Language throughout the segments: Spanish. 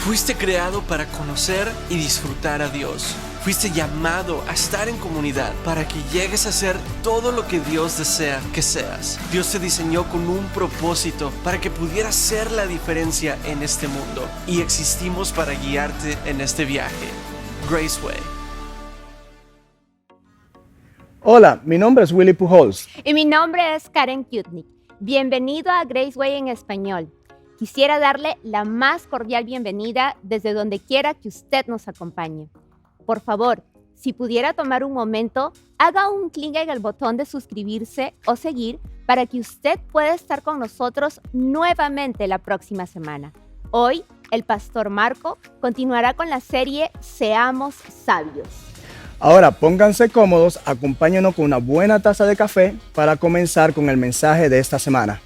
Fuiste creado para conocer y disfrutar a Dios. Fuiste llamado a estar en comunidad para que llegues a ser todo lo que Dios desea que seas. Dios te diseñó con un propósito para que pudieras ser la diferencia en este mundo, y existimos para guiarte en este viaje. Graceway. Hola, mi nombre es Willy Pujols. Y mi nombre es Karen Kutnik. Bienvenido a Graceway en español. Quisiera darle la más cordial bienvenida desde donde quiera que usted nos acompañe. Por favor, si pudiera tomar un momento, haga un clic en el botón de suscribirse o seguir para que usted pueda estar con nosotros nuevamente la próxima semana. Hoy, el pastor Marco continuará con la serie Seamos Sabios. Ahora pónganse cómodos, acompáñenos con una buena taza de café para comenzar con el mensaje de esta semana.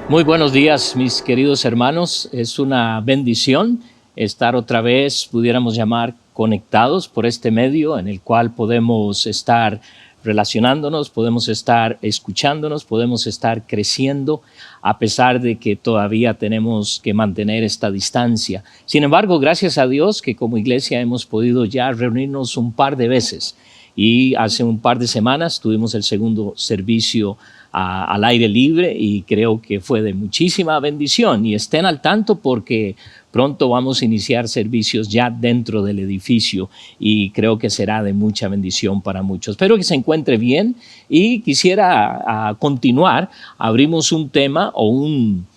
Muy buenos días, mis queridos hermanos. Es una bendición estar otra vez, pudiéramos llamar, conectados por este medio en el cual podemos estar relacionándonos, podemos estar escuchándonos, podemos estar creciendo a pesar de que todavía tenemos que mantener esta distancia. Sin embargo, gracias a Dios que como iglesia hemos podido ya reunirnos un par de veces, y hace un par de semanas tuvimos el segundo servicio al aire libre y creo que fue de muchísima bendición, y estén al tanto porque pronto vamos a iniciar servicios ya dentro del edificio y creo que será de mucha bendición para muchos. Espero que se encuentre bien y quisiera continuar. Abrimos un tema un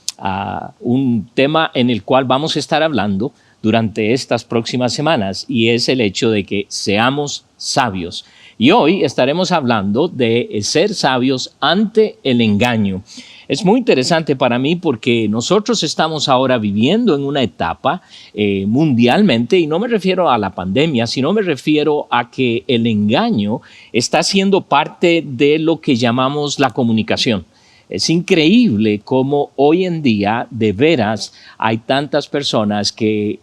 tema en el cual vamos a estar hablando durante estas próximas semanas, y es el hecho de que seamos sabios. Y hoy estaremos hablando de ser sabios ante el engaño. Es muy interesante para mí porque nosotros estamos ahora viviendo en una etapa mundialmente, y no me refiero a la pandemia, sino me refiero a que el engaño está siendo parte de lo que llamamos la comunicación. Es increíble cómo hoy en día de veras hay tantas personas que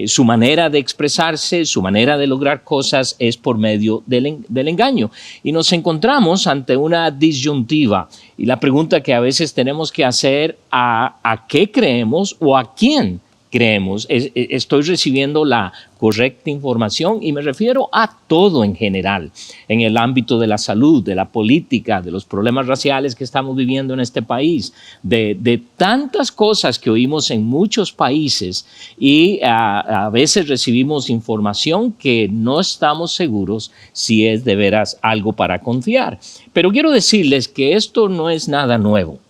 su manera de expresarse, su manera de lograr cosas es por medio del engaño. Y nos encontramos ante una disyuntiva. Y la pregunta que a veces tenemos que hacer, ¿a qué creemos o a quién creemos? ¿Estoy recibiendo la correcta información? Y me refiero a todo en general, en el ámbito de la salud, de la política, de los problemas raciales que estamos viviendo en este país, de tantas cosas que oímos en muchos países, y a veces recibimos información que no estamos seguros si es de veras algo para confiar. Pero quiero decirles que esto no es nada nuevo.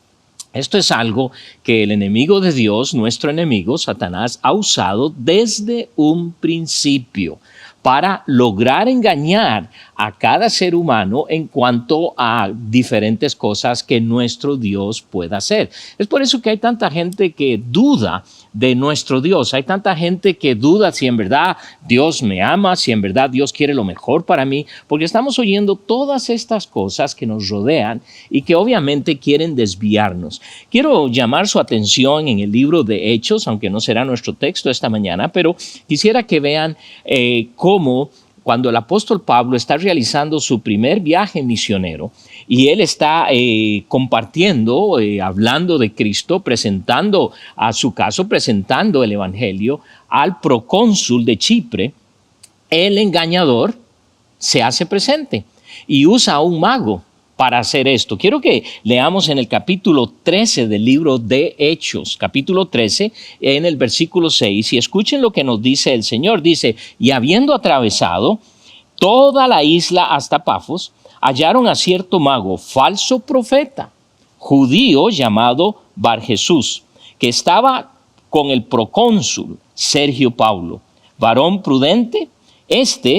Esto es algo que el enemigo de Dios, nuestro enemigo, Satanás, ha usado desde un principio para lograr engañar a cada ser humano en cuanto a diferentes cosas que nuestro Dios pueda hacer. Es por eso que hay tanta gente que duda de nuestro Dios. Hay tanta gente que duda si en verdad Dios me ama, si en verdad Dios quiere lo mejor para mí, porque estamos oyendo todas estas cosas que nos rodean y que obviamente quieren desviarnos. Quiero llamar su atención en el libro de Hechos, aunque no será nuestro texto esta mañana, pero quisiera que vean cómo cuando el apóstol Pablo está realizando su primer viaje misionero y él está compartiendo, hablando de Cristo, presentando a su caso, presentando el evangelio al procónsul de Chipre, el engañador se hace presente y usa a un mago para hacer esto. Quiero que leamos en el capítulo 13 del libro de Hechos, capítulo 13, en el versículo 6, y escuchen lo que nos dice el Señor. Dice: y habiendo atravesado toda la isla hasta Pafos, hallaron a cierto mago, falso profeta, judío llamado Barjesús, que estaba con el procónsul Sergio Paulo, varón prudente.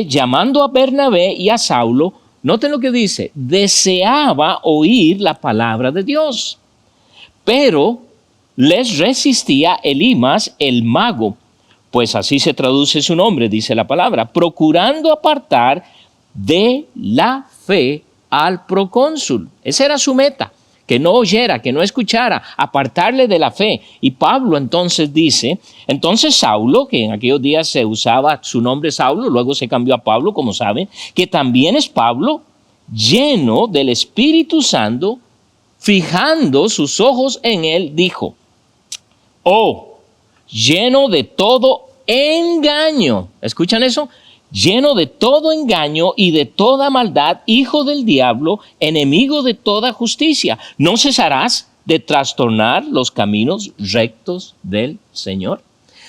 Llamando a Bernabé y a Saulo, noten lo que dice, deseaba oír la palabra de Dios, pero les resistía Elimas el mago, pues así se traduce su nombre, dice la palabra, procurando apartar de la fe al procónsul. Esa era su meta, que no oyera, que no escuchara, apartarle de la fe. Y Pablo entonces dice, entonces Saulo, que en aquellos días se usaba su nombre Saulo, luego se cambió a Pablo, como saben, que también es Pablo, lleno del Espíritu Santo, fijando sus ojos en él, dijo: oh, lleno de todo engaño. ¿Escuchan eso? Lleno de todo engaño y de toda maldad, hijo del diablo, enemigo de toda justicia. ¿No cesarás de trastornar los caminos rectos del Señor?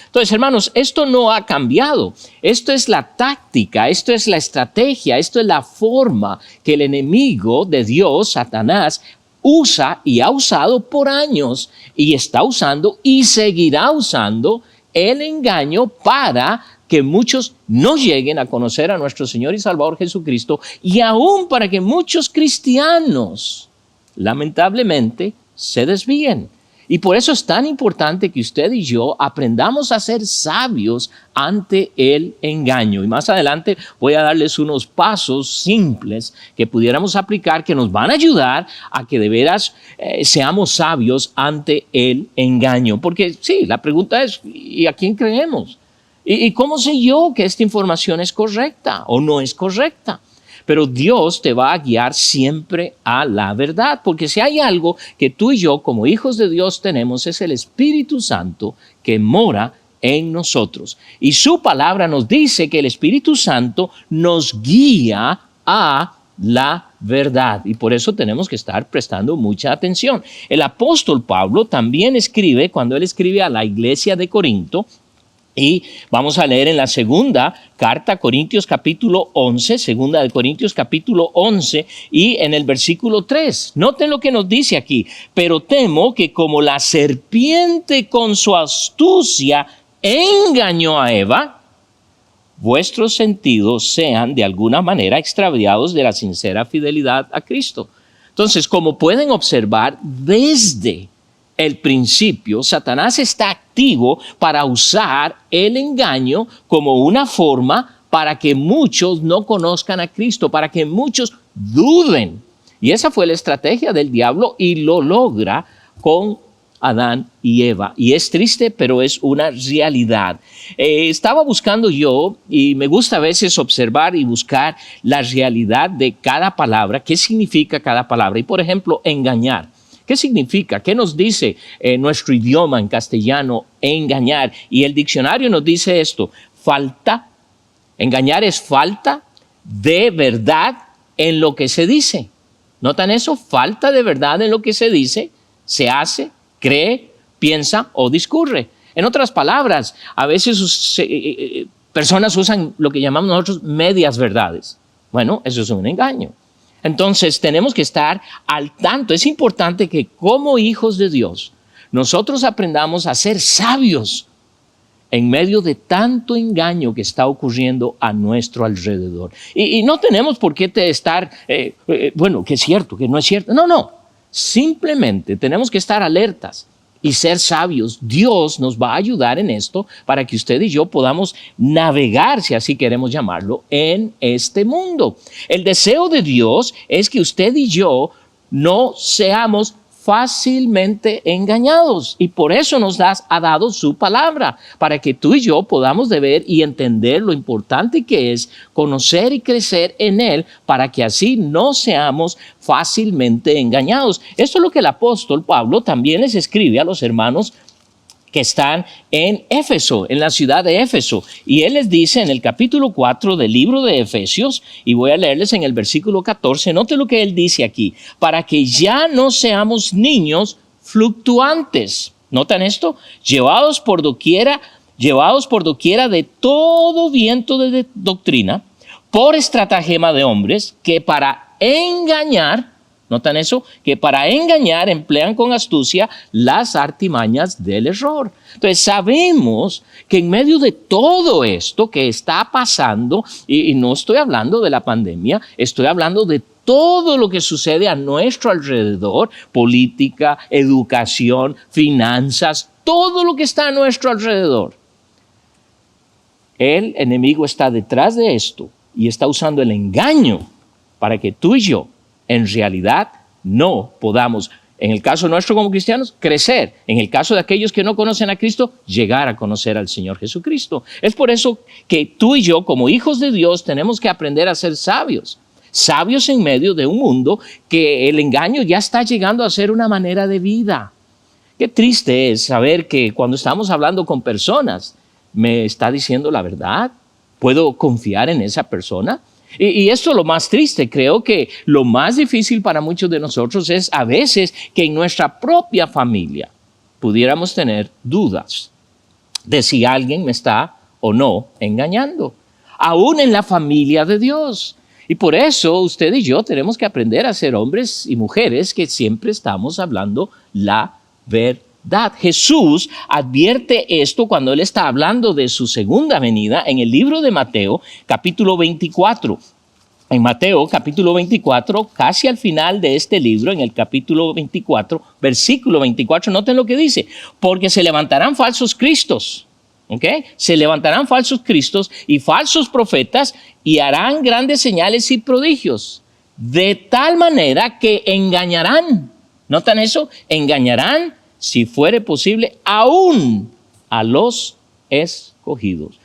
Entonces, hermanos, esto no ha cambiado. Esto es la táctica, esto es la estrategia, esto es la forma que el enemigo de Dios, Satanás, usa y ha usado por años, y está usando y seguirá usando el engaño para que muchos no lleguen a conocer a nuestro Señor y Salvador Jesucristo, y aún para que muchos cristianos, lamentablemente, se desvíen. Y por eso es tan importante que usted y yo aprendamos a ser sabios ante el engaño. Y más adelante voy a darles unos pasos simples que pudiéramos aplicar, que nos van a ayudar a que de veras seamos sabios ante el engaño. Porque sí, la pregunta es, ¿y a quién creemos? ¿Y cómo sé yo que esta información es correcta o no es correcta? Pero Dios te va a guiar siempre a la verdad, porque si hay algo que tú y yo como hijos de Dios tenemos, es el Espíritu Santo que mora en nosotros. Y su palabra nos dice que el Espíritu Santo nos guía a la verdad, y por eso tenemos que estar prestando mucha atención. El apóstol Pablo también escribe, cuando él escribe a la iglesia de Corinto, y vamos a leer en la segunda carta, Corintios capítulo 11, segunda de Corintios capítulo 11, y en el versículo 3. Noten lo que nos dice aquí: pero temo que como la serpiente con su astucia engañó a Eva, vuestros sentidos sean de alguna manera extraviados de la sincera fidelidad a Cristo. Entonces, como pueden observar, desde el principio, Satanás está activo para usar el engaño como una forma para que muchos no conozcan a Cristo, para que muchos duden. Y esa fue la estrategia del diablo, y lo logra con Adán y Eva. Y es triste, pero es una realidad. Estaba buscando yo, y me gusta a veces observar y buscar la realidad de cada palabra, qué significa cada palabra. Y por ejemplo, engañar. ¿Qué significa? ¿Qué nos dice nuestro idioma en castellano, engañar? Y el diccionario nos dice esto: engañar es falta de verdad en lo que se dice. ¿Notan eso? Falta de verdad en lo que se dice, se hace, cree, piensa o discurre. En otras palabras, a veces personas usan lo que llamamos nosotros medias verdades. Bueno, eso es un engaño. Entonces tenemos que estar al tanto. Es importante que como hijos de Dios nosotros aprendamos a ser sabios en medio de tanto engaño que está ocurriendo a nuestro alrededor. Y no tenemos por qué estar, bueno, que es cierto, que no es cierto. No. Simplemente tenemos que estar alertas y ser sabios. Dios nos va a ayudar en esto para que usted y yo podamos navegar, si así queremos llamarlo, en este mundo. El deseo de Dios es que usted y yo no seamos fácilmente engañados, y por eso nos ha dado su palabra, para que tú y yo podamos ver y entender lo importante que es conocer y crecer en Él, para que así no seamos fácilmente engañados. Esto es lo que el apóstol Pablo también les escribe a los hermanos que están en Éfeso, en la ciudad de Éfeso. Y él les dice en el capítulo 4 del libro de Efesios, y voy a leerles en el versículo 14, note lo que él dice aquí: para que ya no seamos niños fluctuantes. ¿Notan esto? Llevados por doquiera de todo viento de doctrina, por estratagema de hombres que para engañar, ¿notan eso? Que para engañar emplean con astucia las artimañas del error. Entonces sabemos que en medio de todo esto que está pasando, y no estoy hablando de la pandemia, estoy hablando de todo lo que sucede a nuestro alrededor: política, educación, finanzas, todo lo que está a nuestro alrededor. El enemigo está detrás de esto y está usando el engaño para que tú y yo en realidad no podamos, en el caso nuestro como cristianos, crecer. En el caso de aquellos que no conocen a Cristo, llegar a conocer al Señor Jesucristo. Es por eso que tú y yo como hijos de Dios tenemos que aprender a ser sabios. sabios en medio de un mundo que el engaño ya está llegando a ser una manera de vida. Qué triste es saber que cuando estamos hablando con personas, ¿me está diciendo la verdad? ¿Puedo confiar en esa persona? Y esto es lo más triste. Creo que lo más difícil para muchos de nosotros es a veces que en nuestra propia familia pudiéramos tener dudas de si alguien me está o no engañando, aún en la familia de Dios. Y por eso usted y yo tenemos que aprender a ser hombres y mujeres que siempre estamos hablando la verdad. Jesús advierte esto cuando Él está hablando de su segunda venida en el libro de Mateo, capítulo 24. En Mateo, capítulo 24, casi al final de este libro, en el capítulo 24, versículo 24, noten lo que dice: porque se levantarán falsos cristos. ¿Okay? Se levantarán falsos cristos y falsos profetas y harán grandes señales y prodigios, de tal manera que engañarán. ¿Notan eso? Engañarán, si fuere posible, aún a los escogidos.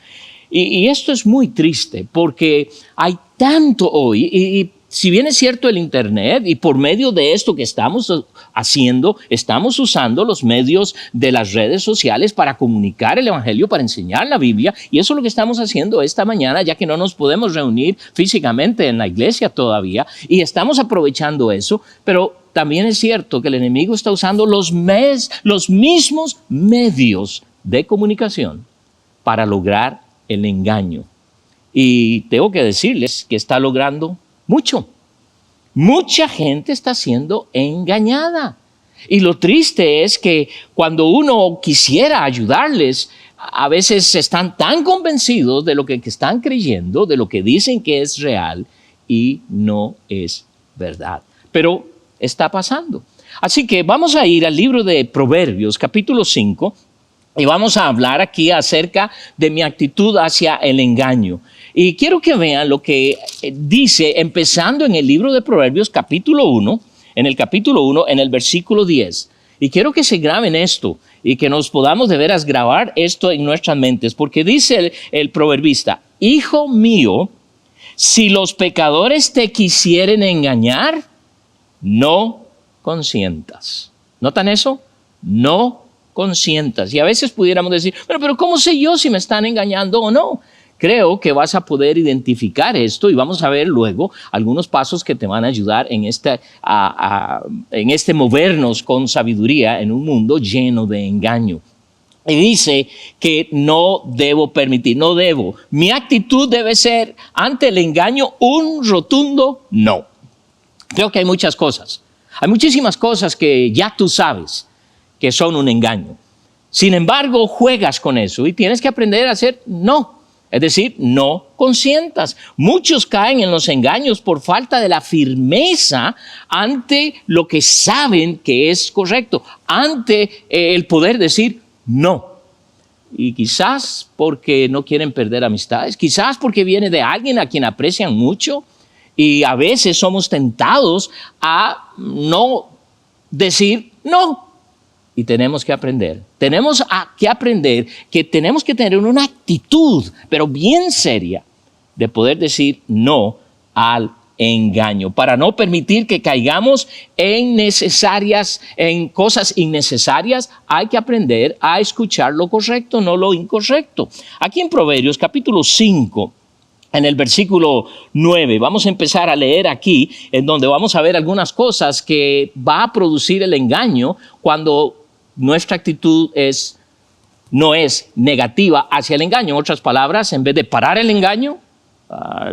Y esto es muy triste porque hay tanto hoy, y si bien es cierto el Internet, y por medio de esto que estamos haciendo, estamos usando los medios de las redes sociales para comunicar el Evangelio, para enseñar la Biblia, y eso es lo que estamos haciendo esta mañana, ya que no nos podemos reunir físicamente en la iglesia todavía, y estamos aprovechando eso, pero también es cierto que el enemigo está usando los mismos medios de comunicación para lograr el engaño. Y tengo que decirles que está logrando mucho. Mucha gente está siendo engañada. Y lo triste es que cuando uno quisiera ayudarles, a veces están tan convencidos de lo que están creyendo, de lo que dicen que es real y no es verdad. Pero está pasando. Así que vamos a ir al libro de Proverbios, capítulo 5, y vamos a hablar aquí acerca de mi actitud hacia el engaño. Y quiero que vean lo que dice, empezando en el libro de Proverbios, capítulo 1, en el capítulo 1, en el versículo 10. Y quiero que se graben esto y que nos podamos de veras grabar esto en nuestras mentes, porque dice el proverbista: hijo mío, si los pecadores te quisieren engañar, no consientas. ¿Notan eso? No consientas. Y a veces pudiéramos decir, pero ¿cómo sé yo si me están engañando o no? Creo que vas a poder identificar esto y vamos a ver luego algunos pasos que te van a ayudar en este movernos con sabiduría en un mundo lleno de engaño. Y dice que no debo permitir, no debo. Mi actitud debe ser ante el engaño un rotundo no. Creo que hay muchas cosas. Hay muchísimas cosas que ya tú sabes que son un engaño. Sin embargo, juegas con eso y tienes que aprender a hacer no. Es decir, no consientas. Muchos caen en los engaños por falta de la firmeza ante lo que saben que es correcto, ante el poder decir no. Y quizás porque no quieren perder amistades, quizás porque viene de alguien a quien aprecian mucho, y a veces somos tentados a no decir no. Y tenemos que aprender que tenemos que tener una actitud, pero bien seria, de poder decir no al engaño, para no permitir que caigamos en cosas innecesarias. Hay que aprender a escuchar lo correcto, no lo incorrecto. Aquí en Proverbios, capítulo 5, en el versículo 9, vamos a empezar a leer aquí, en donde vamos a ver algunas cosas que va a producir el engaño cuando nuestra actitud no es negativa hacia el engaño. En otras palabras, en vez de parar el engaño,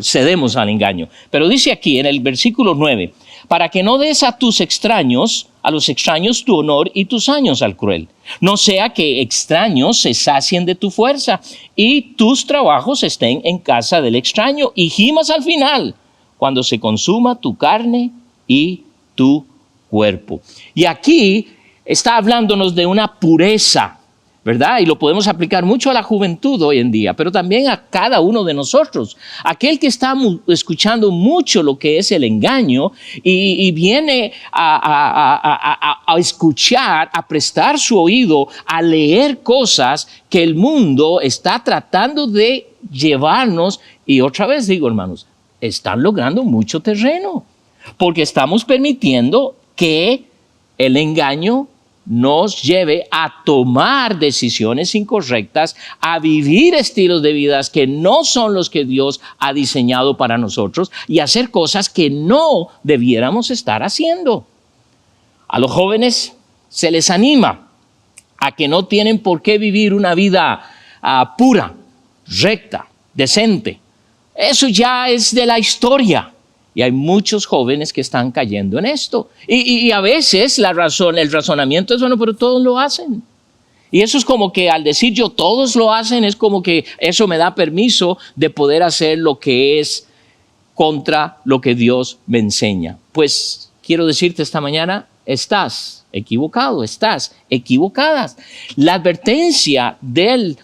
cedemos al engaño. Pero dice aquí en el versículo 9, para que no des a los extraños tu honor y tus años al cruel. No sea que extraños se sacien de tu fuerza y tus trabajos estén en casa del extraño y gimas al final, cuando se consuma tu carne y tu cuerpo. Y aquí está hablándonos de una pureza, ¿verdad? Y lo podemos aplicar mucho a la juventud hoy en día, pero también a cada uno de nosotros. Aquel que está escuchando mucho lo que es el engaño y viene a escuchar, a prestar su oído, a leer cosas que el mundo está tratando de llevarnos. Y otra vez digo, hermanos, están logrando mucho terreno, porque estamos permitiendo que el engaño nos lleve a tomar decisiones incorrectas, a vivir estilos de vida que no son los que Dios ha diseñado para nosotros y hacer cosas que no debiéramos estar haciendo. A los jóvenes se les anima a que no tienen por qué vivir una vida pura, recta, decente. Eso ya es de la historia. Y hay muchos jóvenes que están cayendo en esto. Y a veces el razonamiento es, bueno, pero todos lo hacen. Y eso es como que al decir yo todos lo hacen, es como que eso me da permiso de poder hacer lo que es contra lo que Dios me enseña. Pues quiero decirte esta mañana, estás equivocado, estás equivocadas. La advertencia del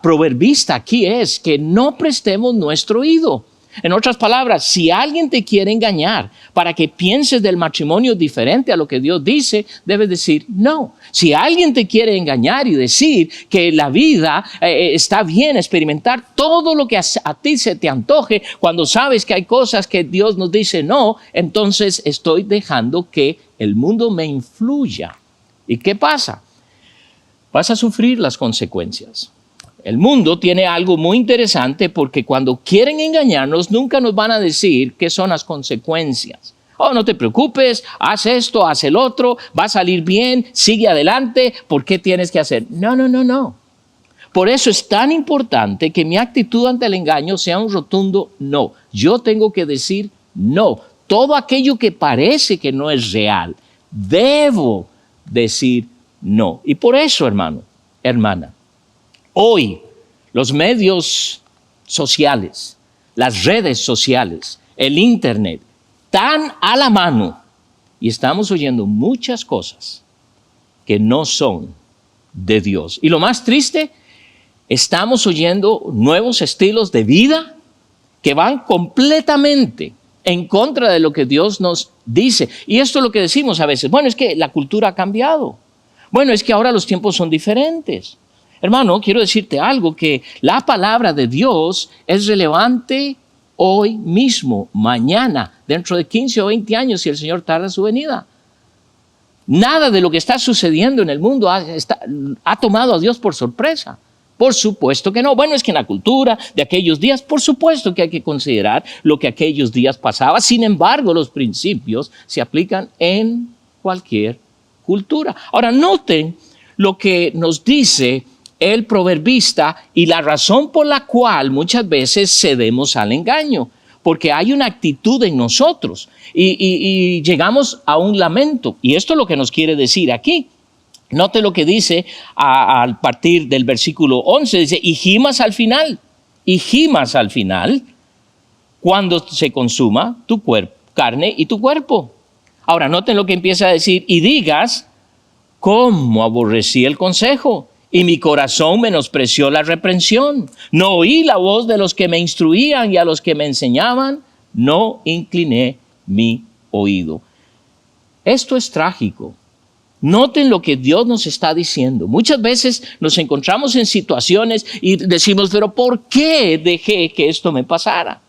proverbista aquí es que no prestemos nuestro oído. En otras palabras, si alguien te quiere engañar para que pienses del matrimonio diferente a lo que Dios dice, debes decir no. Si alguien te quiere engañar y decir que la vida está bien experimentar todo lo que a ti se te antoje, cuando sabes que hay cosas que Dios nos dice no, entonces estoy dejando que el mundo me influya. ¿Y qué pasa? Vas a sufrir las consecuencias. El mundo tiene algo muy interesante porque cuando quieren engañarnos nunca nos van a decir qué son las consecuencias. Oh, no te preocupes, haz esto, haz el otro, va a salir bien, sigue adelante, ¿por qué tienes que hacer? No. Por eso es tan importante que mi actitud ante el engaño sea un rotundo no. Yo tengo que decir no. Todo aquello que parece que no es real, debo decir no. Y por eso, hermano, hermana, hoy, los medios sociales, las redes sociales, el internet, están a la mano y estamos oyendo muchas cosas que no son de Dios. Y lo más triste, estamos oyendo nuevos estilos de vida que van completamente en contra de lo que Dios nos dice. Y esto es lo que decimos a veces, bueno, es que la cultura ha cambiado. Bueno, es que ahora los tiempos son diferentes. Hermano, quiero decirte algo, que la palabra de Dios es relevante hoy mismo, mañana, dentro de 15 o 20 años, si el Señor tarda su venida. Nada de lo que está sucediendo en el mundo ha tomado a Dios por sorpresa. Por supuesto que no. Bueno, es que en la cultura de aquellos días, por supuesto que hay que considerar lo que aquellos días pasaba. Sin embargo, los principios se aplican en cualquier cultura. Ahora, noten lo que nos dice el proverbista y la razón por la cual muchas veces cedemos al engaño, porque hay una actitud en nosotros y llegamos a un lamento. Y esto es lo que nos quiere decir aquí. Note lo que dice a partir del versículo 11, dice, y gimas al final, cuando se consuma tu carne y tu cuerpo. Ahora, noten lo que empieza a decir, y digas, ¿cómo aborrecí el consejo? Y mi corazón menospreció la reprensión. No oí la voz de los que me instruían y a los que me enseñaban, no incliné mi oído. Esto es trágico. Noten lo que Dios nos está diciendo. Muchas veces nos encontramos en situaciones y decimos, pero ¿por qué dejé que esto me pasara?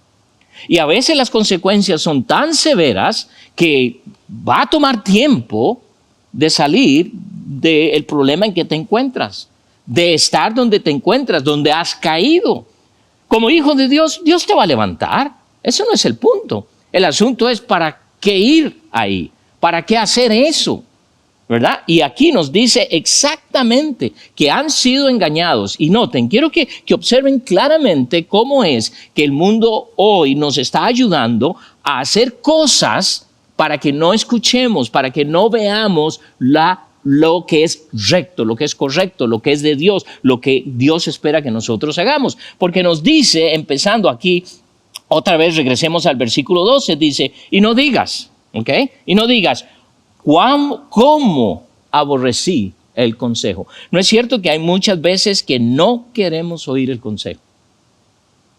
Y a veces las consecuencias son tan severas que va a tomar tiempo de salir del problema en que te encuentras, de estar donde te encuentras, donde has caído. Como hijo de Dios, Dios te va a levantar. Eso no es el punto. El asunto es ¿para qué ir ahí? ¿Para qué hacer eso? ¿Verdad? Y aquí nos dice exactamente que han sido engañados. Y noten, quiero que observen claramente cómo es que el mundo hoy nos está ayudando a hacer cosas para que no escuchemos, para que no veamos lo que es recto, lo que es correcto, lo que es de Dios, lo que Dios espera que nosotros hagamos. Porque nos dice, empezando aquí, otra vez regresemos al versículo 12, dice, y no digas, ¿ok? Y no digas, ¿cómo aborrecí el consejo? No es cierto que hay muchas veces que no queremos oír el consejo.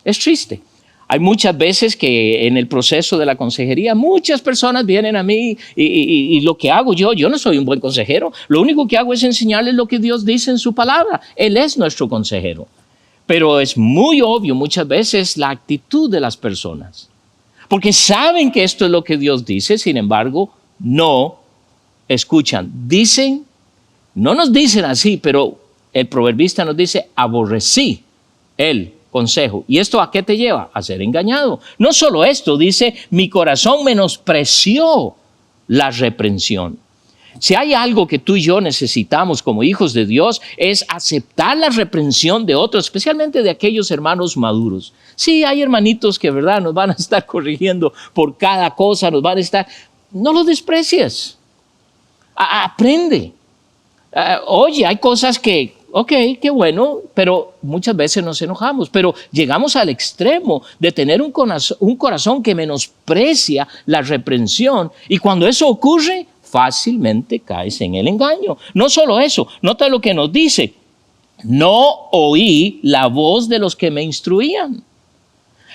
Es triste. Hay muchas veces que en el proceso de la consejería muchas personas vienen a mí y lo que hago yo no soy un buen consejero. Lo único que hago es enseñarles lo que Dios dice en su palabra. Él es nuestro consejero. Pero es muy obvio muchas veces la actitud de las personas. porque saben que esto es lo que Dios dice, sin embargo, no escuchan. Dicen, no nos dicen así, pero el proverbista nos dice, aborrecí el consejo. ¿Y esto a qué te lleva? A ser engañado. No solo esto, dice, mi corazón menospreció la reprensión. Si hay algo que tú y yo necesitamos como hijos de Dios, es aceptar la reprensión de otros, especialmente de aquellos hermanos maduros. Sí, hay hermanitos que, ¿verdad?, nos van a estar corrigiendo por cada cosa, nos van a estar... No lo desprecies. Aprende. Oye, hay cosas que, ok, qué bueno, pero muchas veces nos enojamos, pero llegamos al extremo de tener un corazón que menosprecia la reprensión, y cuando eso ocurre, fácilmente caes en el engaño. No solo eso, nota lo que nos dice, no oí la voz de los que me instruían.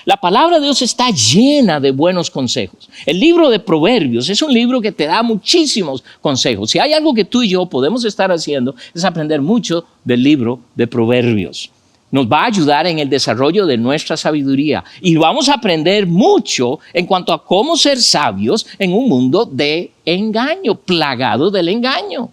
La palabra de Dios está llena de buenos consejos. El libro de Proverbios es un libro que te da muchísimos consejos. Si hay algo que tú y yo podemos estar haciendo, es aprender mucho del libro de Proverbios. Nos va a ayudar en el desarrollo de nuestra sabiduría y vamos a aprender mucho en cuanto a cómo ser sabios en un mundo de engaño, plagado del engaño.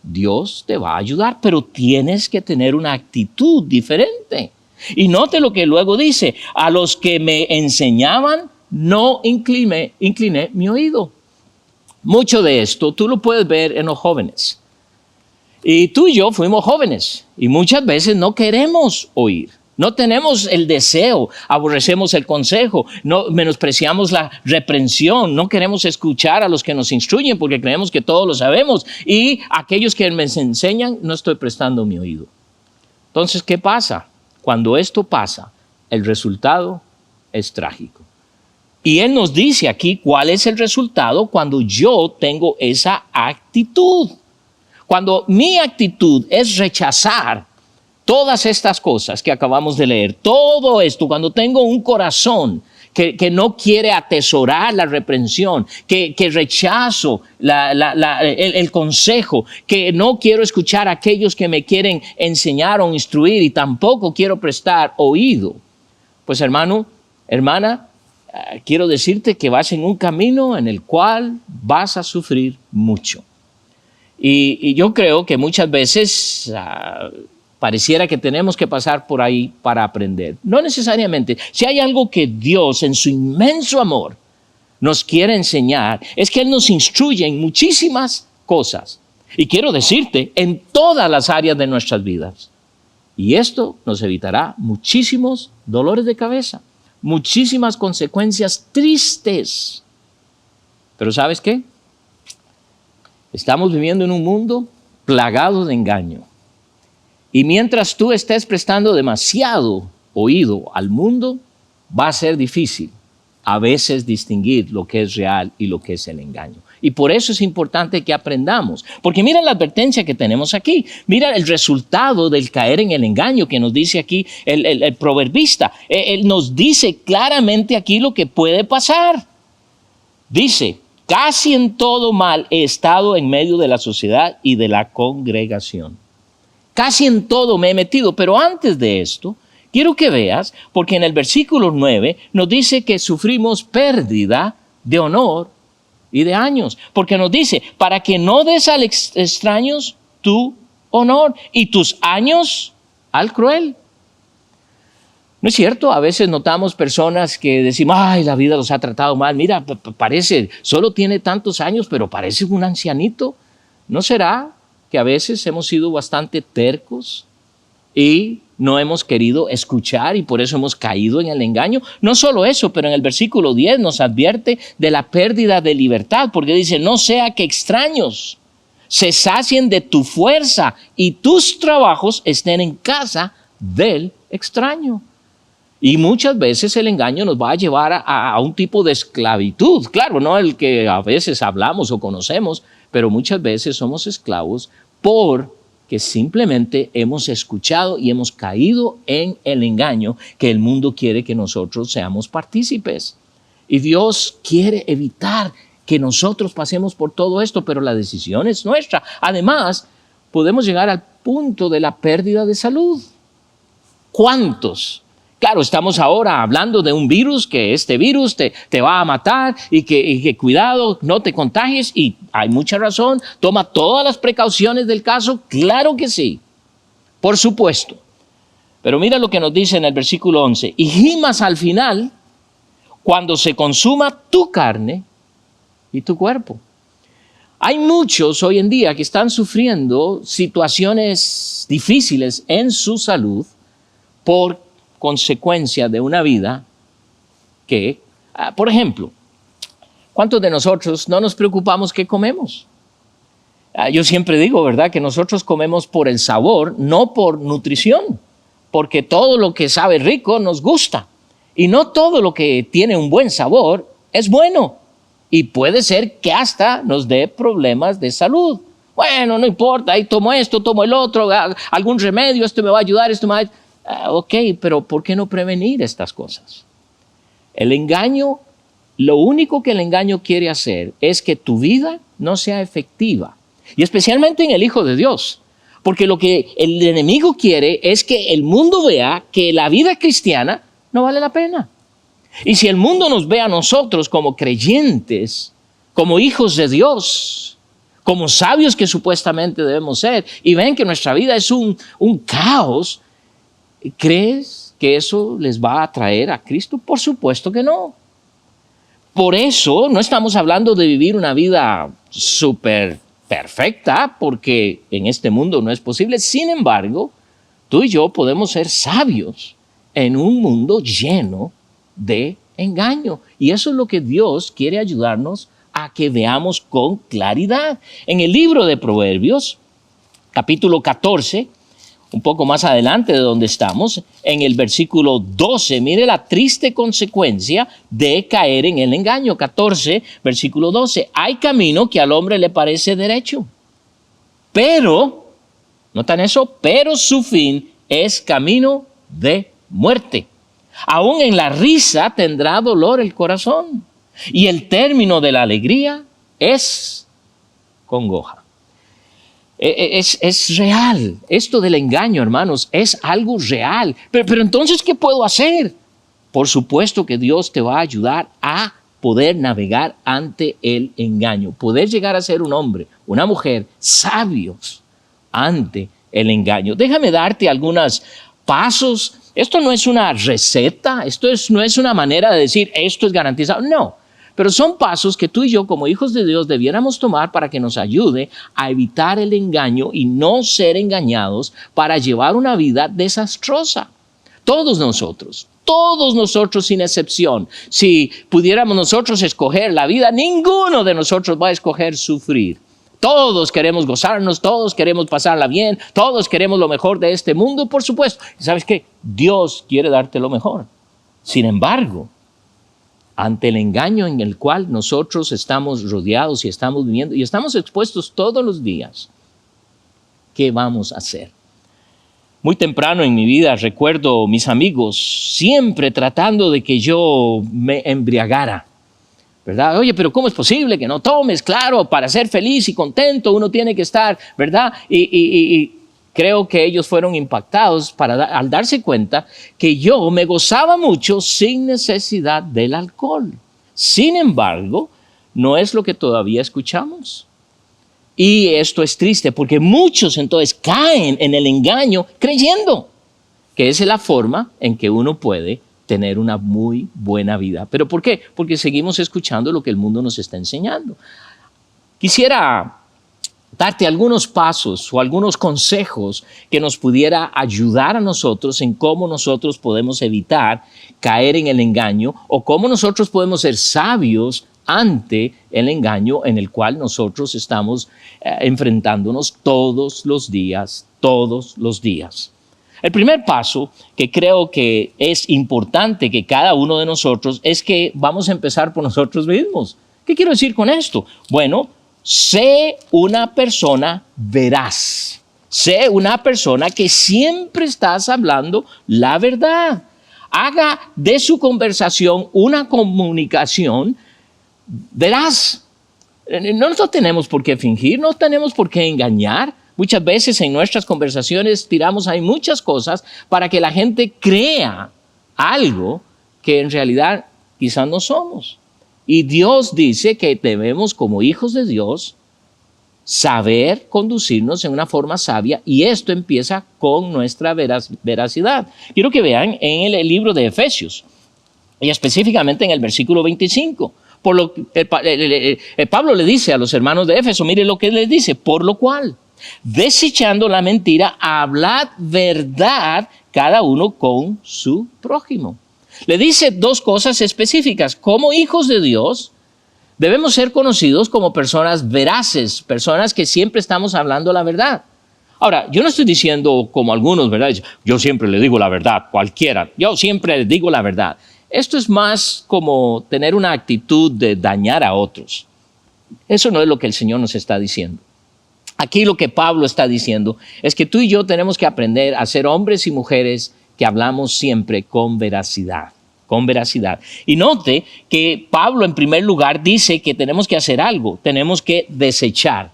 Dios te va a ayudar, pero tienes que tener una actitud diferente. Y note lo que luego dice, a los que me enseñaban no incliné mi oído. Mucho de esto tú lo puedes ver en los jóvenes. Y tú y yo fuimos jóvenes y muchas veces no queremos oír. No tenemos el deseo, aborrecemos el consejo, no menospreciamos la reprensión, no queremos escuchar a los que nos instruyen porque creemos que todo lo sabemos. Y aquellos que me enseñan, no estoy prestando mi oído. Entonces, ¿qué pasa? Cuando esto pasa, el resultado es trágico. Y Él nos dice aquí cuál es el resultado cuando yo tengo esa actitud. Cuando mi actitud es rechazar todas estas cosas que acabamos de leer, todo esto, cuando tengo un corazón que no quiere atesorar la reprensión, que rechazo el consejo, que no quiero escuchar a aquellos que me quieren enseñar o instruir y tampoco quiero prestar oído. Pues hermano, hermana, quiero decirte que vas en un camino en el cual vas a sufrir mucho. Y yo creo que muchas veces pareciera que tenemos que pasar por ahí para aprender. No necesariamente. Si hay algo que Dios en su inmenso amor nos quiere enseñar, es que Él nos instruye en muchísimas cosas. Y quiero decirte, en todas las áreas de nuestras vidas. Y esto nos evitará muchísimos dolores de cabeza, muchísimas consecuencias tristes. Pero ¿sabes qué? Estamos viviendo en un mundo plagado de engaño. Y mientras tú estés prestando demasiado oído al mundo, va a ser difícil a veces distinguir lo que es real y lo que es el engaño. Y por eso es importante que aprendamos. Porque mira la advertencia que tenemos aquí. Mira el resultado del caer en el engaño que nos dice aquí el proverbista. Él nos dice claramente aquí lo que puede pasar. Dice, casi en todo mal he estado en medio de la sociedad y de la congregación. Casi en todo me he metido, pero antes de esto, quiero que veas, porque en el versículo 9 nos dice que sufrimos pérdida de honor y de años, porque nos dice, para que no des al extraños tu honor y tus años al cruel. ¿No es cierto? A veces notamos personas que decimos, ay, la vida los ha tratado mal, mira, parece, solo tiene tantos años, pero parece un ancianito. ¿No será que a veces hemos sido bastante tercos y no hemos querido escuchar y por eso hemos caído en el engaño? No solo eso, pero en el versículo 10 nos advierte de la pérdida de libertad, porque dice, no sea que extraños se sacien de tu fuerza y tus trabajos estén en casa del extraño. Y muchas veces el engaño nos va a llevar a un tipo de esclavitud. Claro, no el que a veces hablamos o conocemos, pero muchas veces somos esclavos porque simplemente hemos escuchado y hemos caído en el engaño que el mundo quiere que nosotros seamos partícipes. Y Dios quiere evitar que nosotros pasemos por todo esto, pero la decisión es nuestra. Además, podemos llegar al punto de la pérdida de salud. ¿Cuántos Claro, estamos ahora hablando de un virus, que este virus te va a matar y que cuidado, no te contagies, y hay mucha razón, toma todas las precauciones del caso, claro que sí, por supuesto. Pero mira lo que nos dice en el versículo 11, y gimas al final cuando se consuma tu carne y tu cuerpo. Hay muchos hoy en día que están sufriendo situaciones difíciles en su salud por consecuencia de una vida que, por ejemplo, ¿cuántos de nosotros no nos preocupamos qué comemos? Yo siempre digo, ¿verdad?, que nosotros comemos por el sabor, no por nutrición, porque todo lo que sabe rico nos gusta y no todo lo que tiene un buen sabor es bueno y puede ser que hasta nos dé problemas de salud. Bueno, no importa, ahí tomo esto, tomo el otro, algún remedio, esto me va a ayudar, esto me va a... Ok, pero ¿por qué no prevenir estas cosas? El engaño, lo único que el engaño quiere hacer es que tu vida no sea efectiva. Y especialmente en el Hijo de Dios. Porque lo que el enemigo quiere es que el mundo vea que la vida cristiana no vale la pena. Y si el mundo nos ve a nosotros como creyentes, como hijos de Dios, como sabios que supuestamente debemos ser, y ven que nuestra vida es un caos, ¿crees que eso les va a atraer a Cristo? Por supuesto que no. Por eso no estamos hablando de vivir una vida súper perfecta, porque en este mundo no es posible. Sin embargo, tú y yo podemos ser sabios en un mundo lleno de engaño. Y eso es lo que Dios quiere ayudarnos a que veamos con claridad. En el libro de Proverbios, capítulo 14, un poco más adelante de donde estamos, en el versículo 12, mire la triste consecuencia de caer en el engaño. 14, versículo 12. Hay camino que al hombre le parece derecho, pero, ¿notan eso? Pero su fin es camino de muerte. Aún en la risa tendrá dolor el corazón, y el término de la alegría es congoja. Es real. Esto del engaño, hermanos, es algo real. Pero entonces, ¿qué puedo hacer? Por supuesto que Dios te va a ayudar a poder navegar ante el engaño. Poder llegar a ser un hombre, una mujer, sabios ante el engaño. Déjame darte algunos pasos. Esto no es una receta. No es una manera de decir esto es garantizado. No. Pero son pasos que tú y yo como hijos de Dios debiéramos tomar para que nos ayude a evitar el engaño y no ser engañados para llevar una vida desastrosa. Todos nosotros sin excepción, si pudiéramos nosotros escoger la vida, ninguno de nosotros va a escoger sufrir. Todos queremos gozarnos, todos queremos pasarla bien, todos queremos lo mejor de este mundo, por supuesto. ¿Y sabes qué? Dios quiere darte lo mejor. Sin embargo, ante el engaño en el cual nosotros estamos rodeados y estamos viviendo y estamos expuestos todos los días, ¿qué vamos a hacer? Muy temprano en mi vida recuerdo mis amigos siempre tratando de que yo me embriagara, ¿verdad? Oye, pero ¿cómo es posible que no tomes? Claro, para ser feliz y contento uno tiene que estar, ¿verdad? Y creo que ellos fueron impactados al darse cuenta que yo me gozaba mucho sin necesidad del alcohol. Sin embargo, no es lo que todavía escuchamos. Y esto es triste porque muchos entonces caen en el engaño creyendo que esa es la forma en que uno puede tener una muy buena vida. ¿Pero por qué? Porque seguimos escuchando lo que el mundo nos está enseñando. Quisiera darte algunos pasos o algunos consejos que nos pudiera ayudar a nosotros en cómo nosotros podemos evitar caer en el engaño o cómo nosotros podemos ser sabios ante el engaño en el cual nosotros estamos enfrentándonos todos los días. El primer paso que creo que es importante que cada uno de nosotros es que vamos a empezar por nosotros mismos. ¿Qué quiero decir con esto? Bueno, sé una persona veraz. Sé una persona que siempre estás hablando la verdad. Haga de su conversación una comunicación veraz. No tenemos por qué fingir, no tenemos por qué engañar. Muchas veces en nuestras conversaciones tiramos ahí muchas cosas para que la gente crea algo que en realidad quizás no somos. Y Dios dice que debemos, como hijos de Dios, saber conducirnos en una forma sabia, y esto empieza con nuestra veracidad. Quiero que vean en el libro de Efesios, y específicamente en el versículo 25. Por lo que Pablo le dice a los hermanos de Éfeso, mire lo que les dice: por lo cual, desechando la mentira, hablad verdad cada uno con su prójimo. Le dice dos cosas específicas. Como hijos de Dios, debemos ser conocidos como personas veraces, personas que siempre estamos hablando la verdad. Ahora, yo no estoy diciendo como algunos, ¿verdad? Yo siempre le digo la verdad, cualquiera. Yo siempre le digo la verdad. Esto es más como tener una actitud de dañar a otros. Eso no es lo que el Señor nos está diciendo. Aquí lo que Pablo está diciendo es que tú y yo tenemos que aprender a ser hombres y mujeres que hablamos siempre con veracidad. Con veracidad. Y note que Pablo en primer lugar dice que tenemos que hacer algo, tenemos que desechar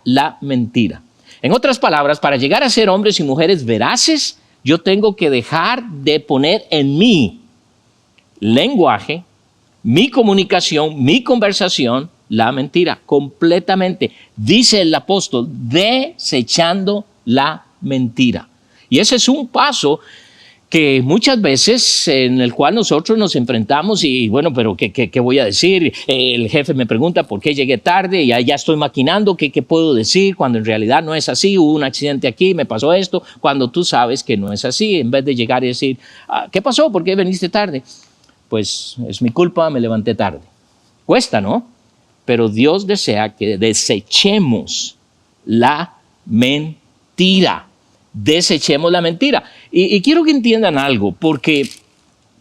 la mentira. En otras palabras, para llegar a ser hombres y mujeres veraces, yo tengo que dejar de poner en mi lenguaje, mi comunicación, mi conversación, la mentira, completamente. Dice el apóstol, desechando la mentira. Y ese es un paso que muchas veces en el cual nosotros nos enfrentamos y bueno, pero ¿qué voy a decir? El jefe me pregunta por qué llegué tarde y ya estoy maquinando qué puedo decir cuando en realidad no es así. Hubo un accidente aquí, me pasó esto, cuando tú sabes que no es así. En vez de llegar y decir, ¿qué pasó? ¿Por qué viniste tarde? Pues es mi culpa, me levanté tarde. Cuesta, ¿no? Pero Dios desea que desechemos la mentira. Desechemos la mentira. Y quiero que entiendan algo, porque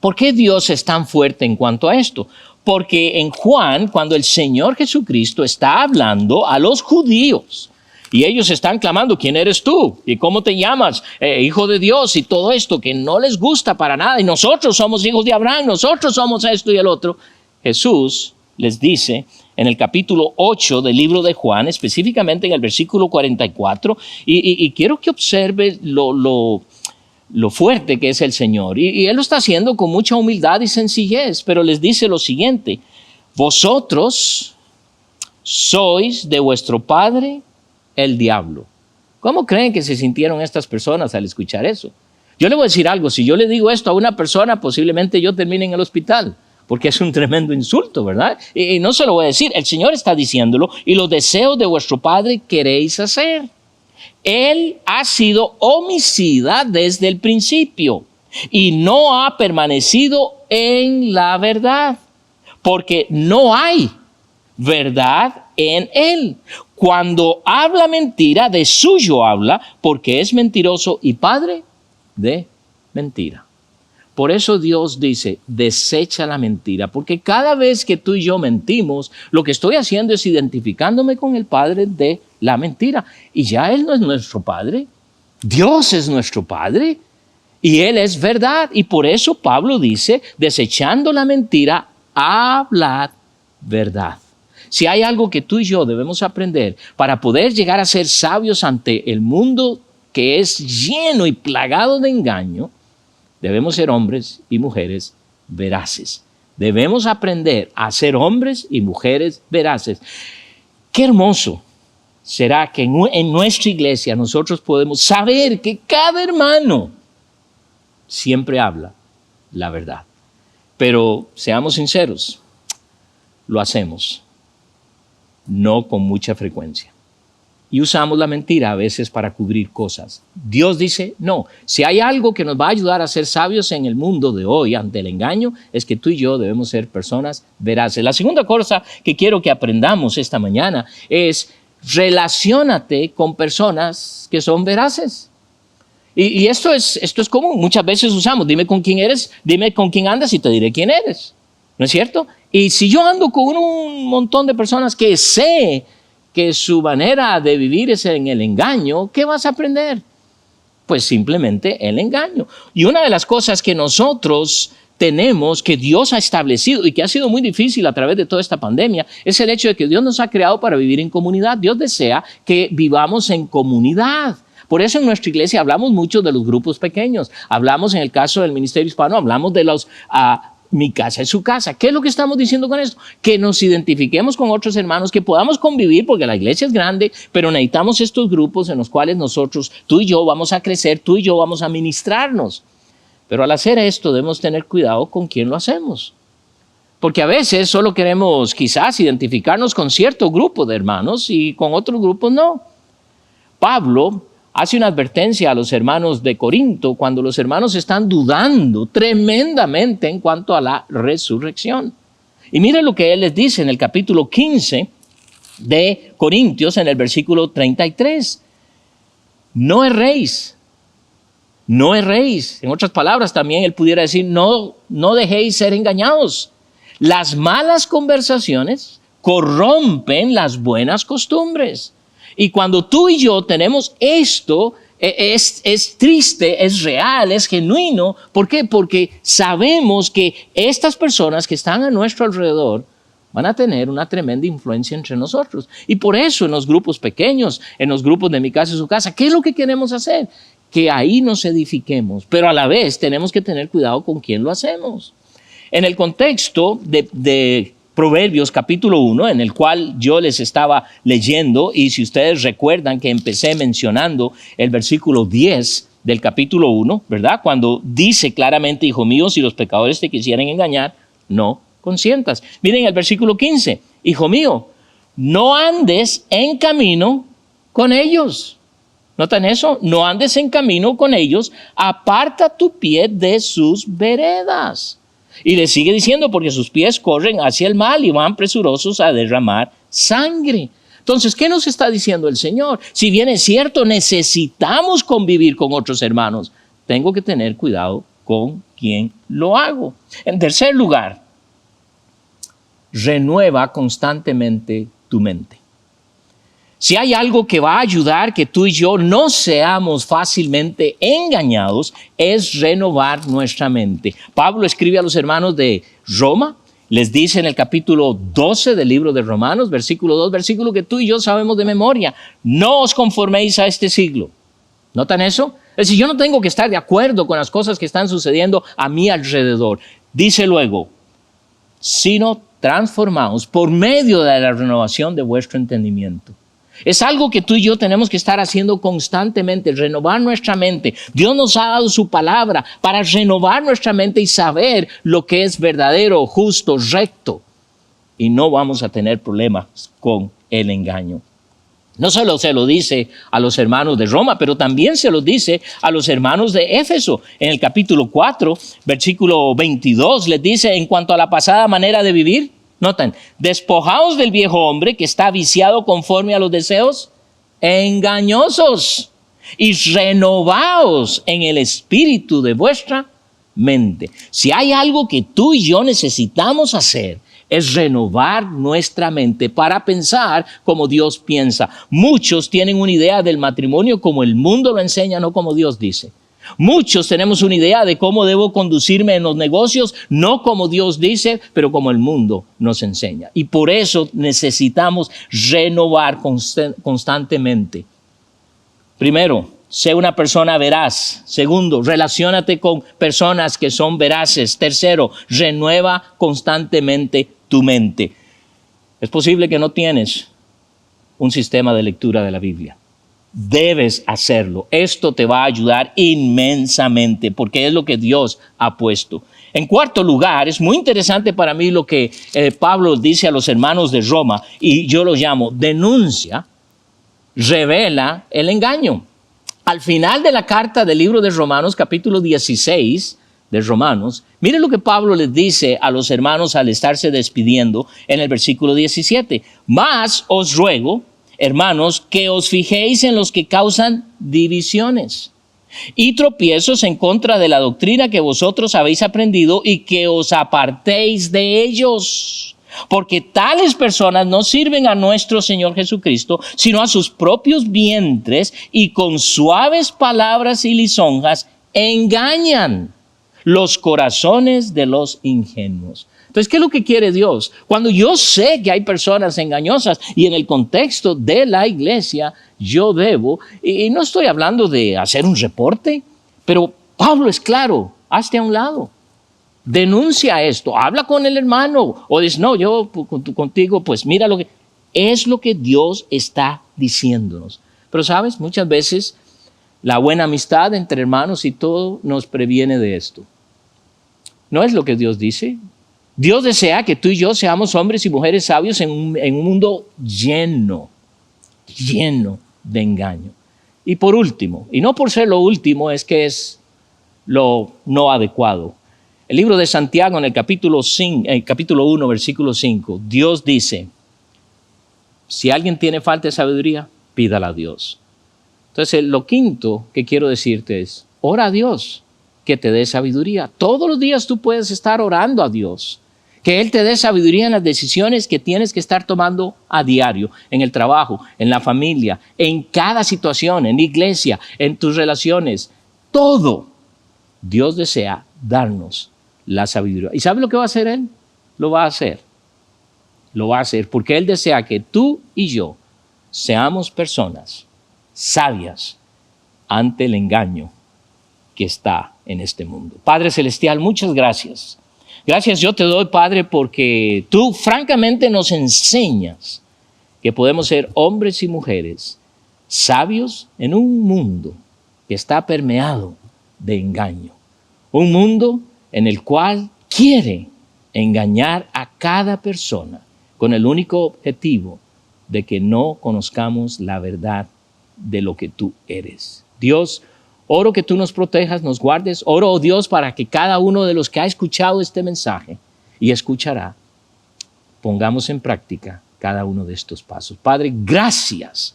¿por qué Dios es tan fuerte en cuanto a esto? Porque en Juan, cuando el Señor Jesucristo está hablando a los judíos, y ellos están clamando, ¿quién eres tú? ¿Y cómo te llamas? Hijo de Dios, y todo esto que no les gusta para nada, y nosotros somos hijos de Abraham, nosotros somos esto y el otro. Jesús les dice en el capítulo 8 del libro de Juan, específicamente en el versículo 44, y quiero que observe lo fuerte que es el Señor. Y Él lo está haciendo con mucha humildad y sencillez, pero les dice lo siguiente: vosotros sois de vuestro padre el diablo. ¿Cómo creen que se sintieron estas personas al escuchar eso? Yo le voy a decir algo, si yo le digo esto a una persona, posiblemente yo termine en el hospital, porque es un tremendo insulto, ¿verdad? Y no se lo voy a decir, el Señor está diciéndolo, y los deseos de vuestro padre queréis hacer. Él ha sido homicida desde el principio y no ha permanecido en la verdad, porque no hay verdad en él. Cuando habla mentira, de suyo habla, porque es mentiroso y padre de mentira. Por eso Dios dice, desecha la mentira, porque cada vez que tú y yo mentimos, lo que estoy haciendo es identificándome con el padre de la mentira. Y ya Él no es nuestro padre, Dios es nuestro padre y Él es verdad. Y por eso Pablo dice, desechando la mentira, hablad verdad. Si hay algo que tú y yo debemos aprender para poder llegar a ser sabios ante el mundo que es lleno y plagado de engaño, debemos ser hombres y mujeres veraces. Debemos aprender a ser hombres y mujeres veraces. Qué hermoso será que en nuestra iglesia nosotros podemos saber que cada hermano siempre habla la verdad. Pero seamos sinceros, lo hacemos, no con mucha frecuencia. Y usamos la mentira a veces para cubrir cosas. Dios dice, no, si hay algo que nos va a ayudar a ser sabios en el mundo de hoy ante el engaño, es que tú y yo debemos ser personas veraces. La segunda cosa que quiero que aprendamos esta mañana es relaciónate con personas que son veraces. Y esto es común. Muchas veces usamos, dime con quién eres, dime con quién andas y te diré quién eres. ¿No es cierto? Y si yo ando con un montón de personas que sé que su manera de vivir es en el engaño, ¿qué vas a aprender? Pues simplemente el engaño. Y una de las cosas que nosotros tenemos, que Dios ha establecido y que ha sido muy difícil a través de toda esta pandemia, es el hecho de que Dios nos ha creado para vivir en comunidad. Dios desea que vivamos en comunidad, Por eso en nuestra iglesia hablamos mucho de los grupos pequeños. Hablamos en el caso del Ministerio Hispano, hablamos de los mi casa es su casa. ¿Qué es lo que estamos diciendo con esto? Que nos identifiquemos con otros hermanos, que podamos convivir, porque la iglesia es grande, pero necesitamos estos grupos en los cuales nosotros, tú y yo, vamos a crecer, tú y yo vamos a ministrarnos. Pero al hacer esto debemos tener cuidado con quién lo hacemos. Porque a veces solo queremos quizás identificarnos con cierto grupo de hermanos y con otros grupos no. Pablo hace una advertencia a los hermanos de Corinto cuando los hermanos están dudando tremendamente en cuanto a la resurrección. Y miren lo que él les dice en el capítulo 15 de Corintios, en el versículo 33. No erréis. No erréis. En otras palabras, también él pudiera decir, no dejéis ser engañados. Las malas conversaciones corrompen las buenas costumbres. Y cuando tú y yo tenemos esto, es triste, es real, es genuino. ¿Por qué? Porque sabemos que estas personas que están a nuestro alrededor van a tener una tremenda influencia entre nosotros. Y por eso en los grupos pequeños, en los grupos de mi casa y su casa, ¿qué es lo que queremos hacer? Que ahí nos edifiquemos, pero a la vez tenemos que tener cuidado con quién lo hacemos. En el contexto de Proverbios capítulo 1, en el cual yo les estaba leyendo, y si ustedes recuerdan que empecé mencionando el versículo 10 del capítulo 1, ¿verdad? Cuando dice claramente, hijo mío, si los pecadores te quisieran engañar, no consientas. Miren el versículo 15, hijo mío, no andes en camino con ellos. ¿Notan eso? No andes en camino con ellos, aparta tu pie de sus veredas. Y le sigue diciendo, porque sus pies corren hacia el mal y van presurosos a derramar sangre. Entonces, ¿qué nos está diciendo el Señor? Si bien es cierto, necesitamos convivir con otros hermanos, tengo que tener cuidado con quién lo hago. En tercer lugar, renueva constantemente tu mente. Si hay algo que va a ayudar que tú y yo no seamos fácilmente engañados, es renovar nuestra mente. Pablo escribe a los hermanos de Roma, les dice en el capítulo 12 del libro de Romanos, versículo 2, versículo que tú y yo sabemos de memoria, no os conforméis a este siglo. ¿Notan eso? Es decir, yo no tengo que estar de acuerdo con las cosas que están sucediendo a mi alrededor. Dice luego, sino transformaos por medio de la renovación de vuestro entendimiento. Es algo que tú y yo tenemos que estar haciendo constantemente, renovar nuestra mente. Dios nos ha dado su palabra para renovar nuestra mente y saber lo que es verdadero, justo, recto. Y no vamos a tener problemas con el engaño. No solo se lo dice a los hermanos de Roma, pero también se lo dice a los hermanos de Éfeso. En el capítulo 4, versículo 22, les dice en cuanto a la pasada manera de vivir. Notan, despojaos del viejo hombre que está viciado conforme a los deseos engañosos y renovaos en el espíritu de vuestra mente. Si hay algo que tú y yo necesitamos hacer, es renovar nuestra mente para pensar como Dios piensa. Muchos tienen una idea del matrimonio como el mundo lo enseña, no como Dios dice. Muchos tenemos una idea de cómo debo conducirme en los negocios, no como Dios dice, pero como el mundo nos enseña. Y por eso necesitamos renovar constantemente. Primero, sé una persona veraz. Segundo, relaciónate con personas que son veraces. Tercero, renueva constantemente tu mente. Es posible que no tienes un sistema de lectura de la Biblia. Debes hacerlo. Esto te va a ayudar inmensamente porque es lo que Dios ha puesto. En cuarto lugar, es muy interesante para mí lo que Pablo dice a los hermanos de Roma y yo lo llamo denuncia, revela el engaño. Al final de la carta del libro de Romanos, capítulo 16 de Romanos, miren lo que Pablo les dice a los hermanos al estarse despidiendo en el versículo 17. Mas os ruego, hermanos, que os fijéis en los que causan divisiones y tropiezos en contra de la doctrina que vosotros habéis aprendido y que os apartéis de ellos. Porque tales personas no sirven a nuestro Señor Jesucristo, sino a sus propios vientres y con suaves palabras y lisonjas engañan los corazones de los ingenuos. Entonces, ¿qué es lo que quiere Dios? Cuando yo sé que hay personas engañosas y en el contexto de la iglesia, yo debo, y no estoy hablando de hacer un reporte, pero Pablo es claro, hazte a un lado. Denuncia esto, habla con el hermano o dice, no, yo contigo, pues mira lo que es lo que Dios está diciéndonos. Pero sabes, muchas veces la buena amistad entre hermanos y todo nos previene de esto. No es lo que Dios dice. Dios desea que tú y yo seamos hombres y mujeres sabios en un mundo lleno de engaño. Y por último, y no por ser lo último, es que es lo no adecuado. El libro de Santiago en el capítulo 1, versículo 5, Dios dice, si alguien tiene falta de sabiduría, pídala a Dios. Entonces, lo quinto que quiero decirte es, ora a Dios que te dé sabiduría. Todos los días tú puedes estar orando a Dios, que Él te dé sabiduría en las decisiones que tienes que estar tomando a diario, en el trabajo, en la familia, en cada situación, en la iglesia, en tus relaciones, todo. Dios desea darnos la sabiduría. ¿Y sabe lo que va a hacer Él? Lo va a hacer. Lo va a hacer porque Él desea que tú y yo seamos personas sabias ante el engaño que está en este mundo. Padre Celestial, muchas gracias. Gracias yo te doy, Padre, porque tú francamente nos enseñas que podemos ser hombres y mujeres sabios en un mundo que está permeado de engaño. Un mundo en el cual quiere engañar a cada persona con el único objetivo de que no conozcamos la verdad de lo que tú eres. Dios, oro que tú nos protejas, nos guardes. Oro, oh Dios, para que cada uno de los que ha escuchado este mensaje y escuchará, pongamos en práctica cada uno de estos pasos. Padre, gracias,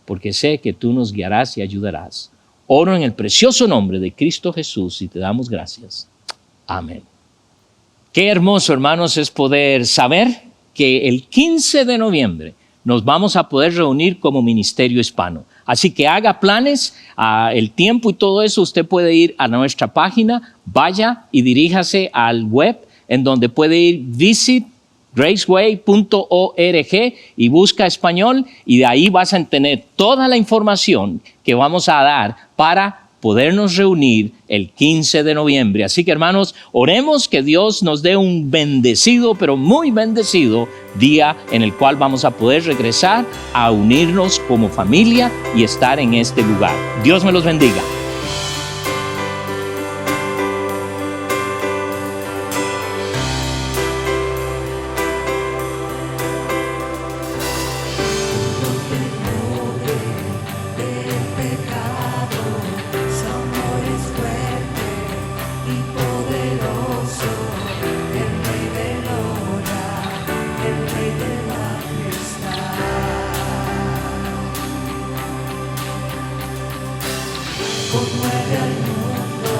porque sé que tú nos guiarás y ayudarás. Oro en el precioso nombre de Cristo Jesús y te damos gracias. Amén. Qué hermoso, hermanos, es poder saber que el 15 de noviembre nos vamos a poder reunir como Ministerio Hispano. Así que haga planes, el tiempo y todo eso, usted puede ir a nuestra página, vaya y diríjase al web en donde puede ir visit graceway.org y busca español y de ahí vas a tener toda la información que vamos a dar para podernos reunir el 15 de noviembre. Así que, hermanos, oremos que Dios nos dé un bendecido, pero muy bendecido día en el cual vamos a poder regresar a unirnos como familia y estar en este lugar. Dios me los bendiga. Conmueve al mundo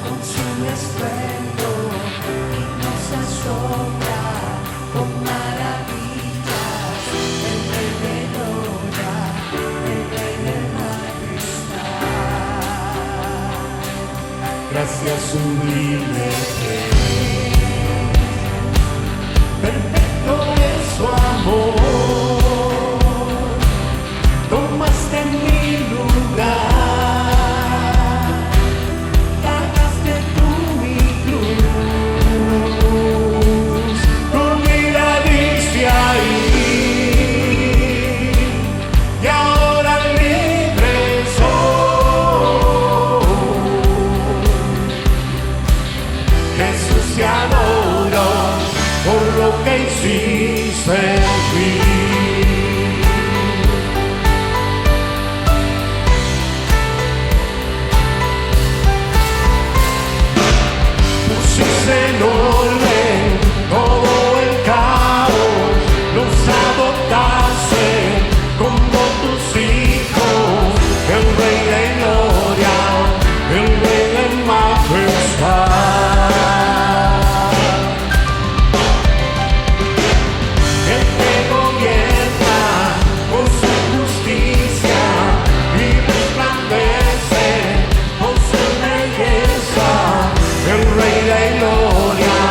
con su estruendo y nos asombra con maravillas. El Rey de gloria, el Rey de majestad. Gracias sublime Rey, perfecto es su amor, tomaste mi lugar. El Rey de gloria.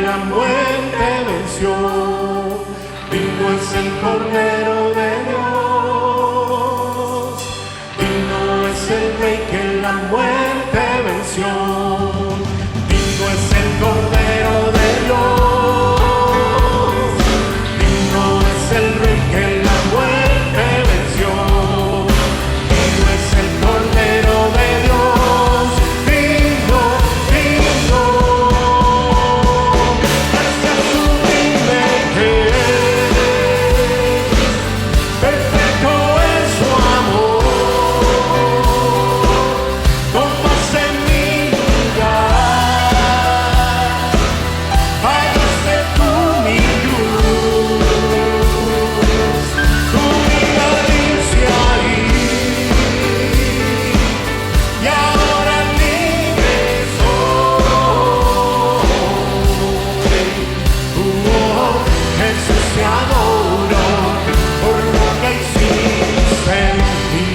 la muerte venció. Digno es el Cordero de Dios. Digno es el Rey que la muerte venció. Digno es el Cordero de Dios. Digno es el Rey que la muerte venció. Digno es el Cordero de Dios. Digno, digno. Este es sublime que es. Perfecto es su amor. Tomaste mi lugar. Pagaste tú mi cruz. Tu vida dice ahí. Y ahora libre soy. Jesús te adoro por lo que hiciste en mí.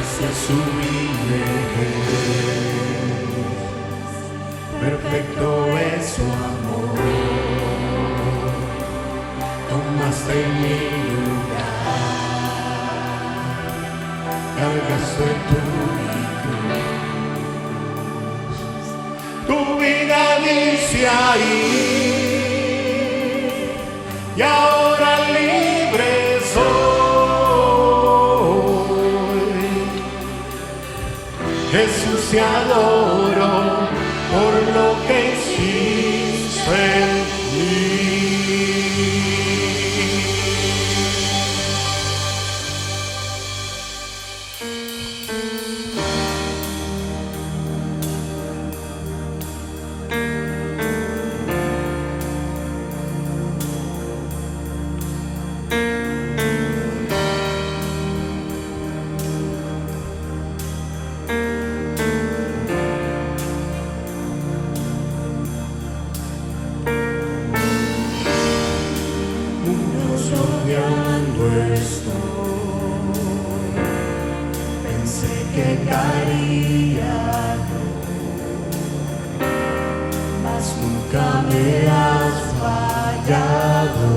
Este es sublime que es. Perfecto es su amor. Tomaste mi lugar. Cargaste tú mi cruz. Tu vida dice ahí. Y ahora libre soy. Jesús te adoro por lo que hiciste en mí. Soñando estoy, pensé que caería, mas nunca me has fallado,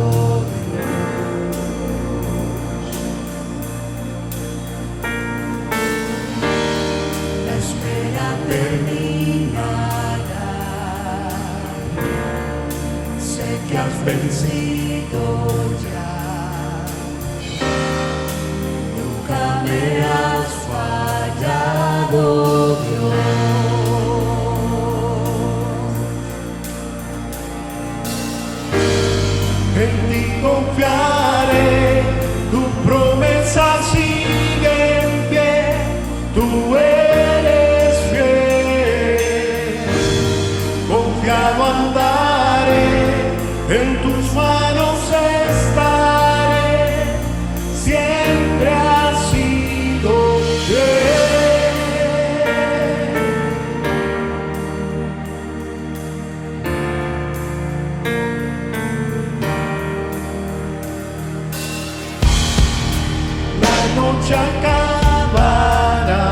Dios. La espera terminará, sé que has vencido ya. Nunca me has fallado, Dios. En ti confiaré, tu promesa sigue en pie, tú eres fiel. Confiado andaré, en tus manos estaré, siempre has sido fiel. La noche acabará,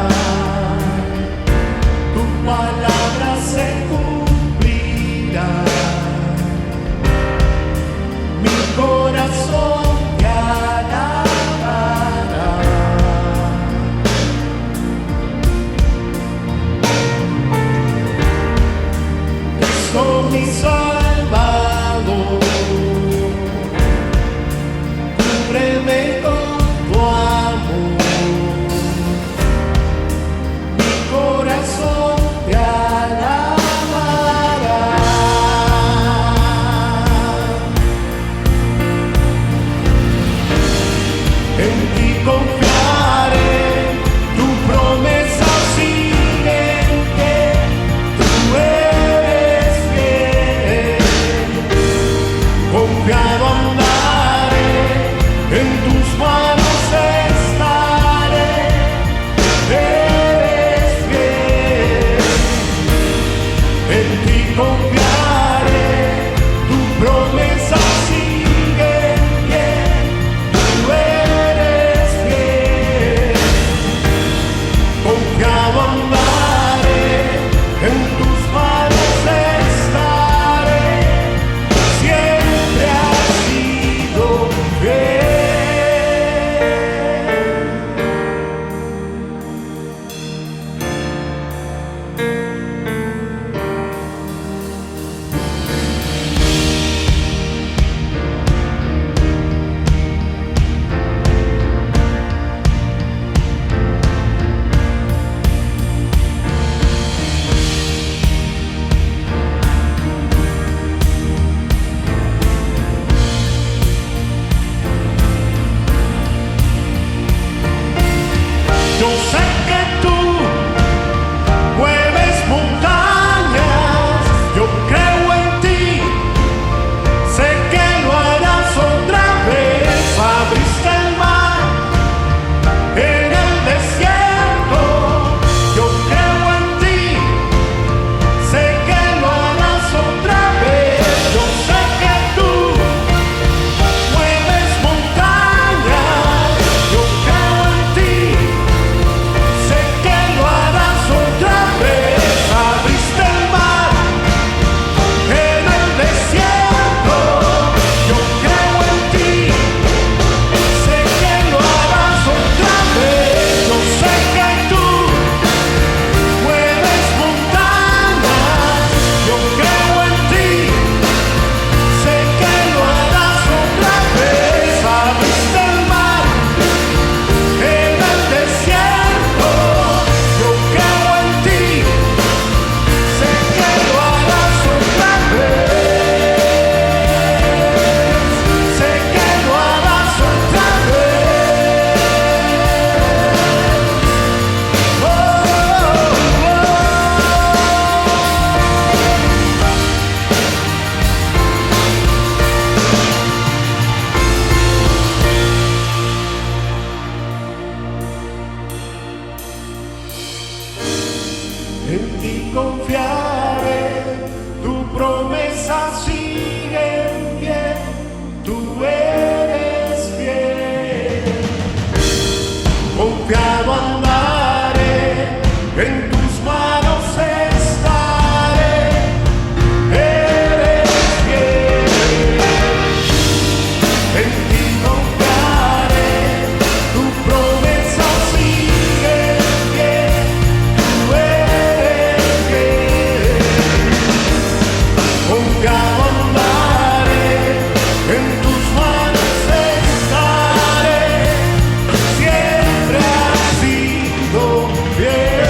en ti confiaré, tu promesa sigue en pie, tú eres fiel. Confiado andaré, en tus manos estaré, eres fiel. En ti confiaré, tu promesa sigue en pie, tú eres fiel. Confiado andaré, en tus manos estaré, siempre has sido fiel.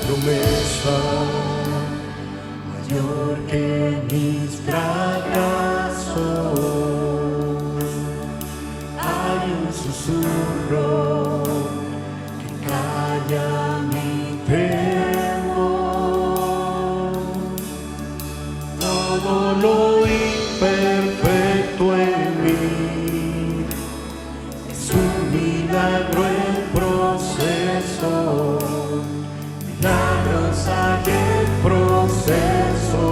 Promesa mayor que mis fracasos, hay un susurro que calla mi temor. Todo lo imperfecto en mí es un milagro en proceso. Milagros hay en proceso.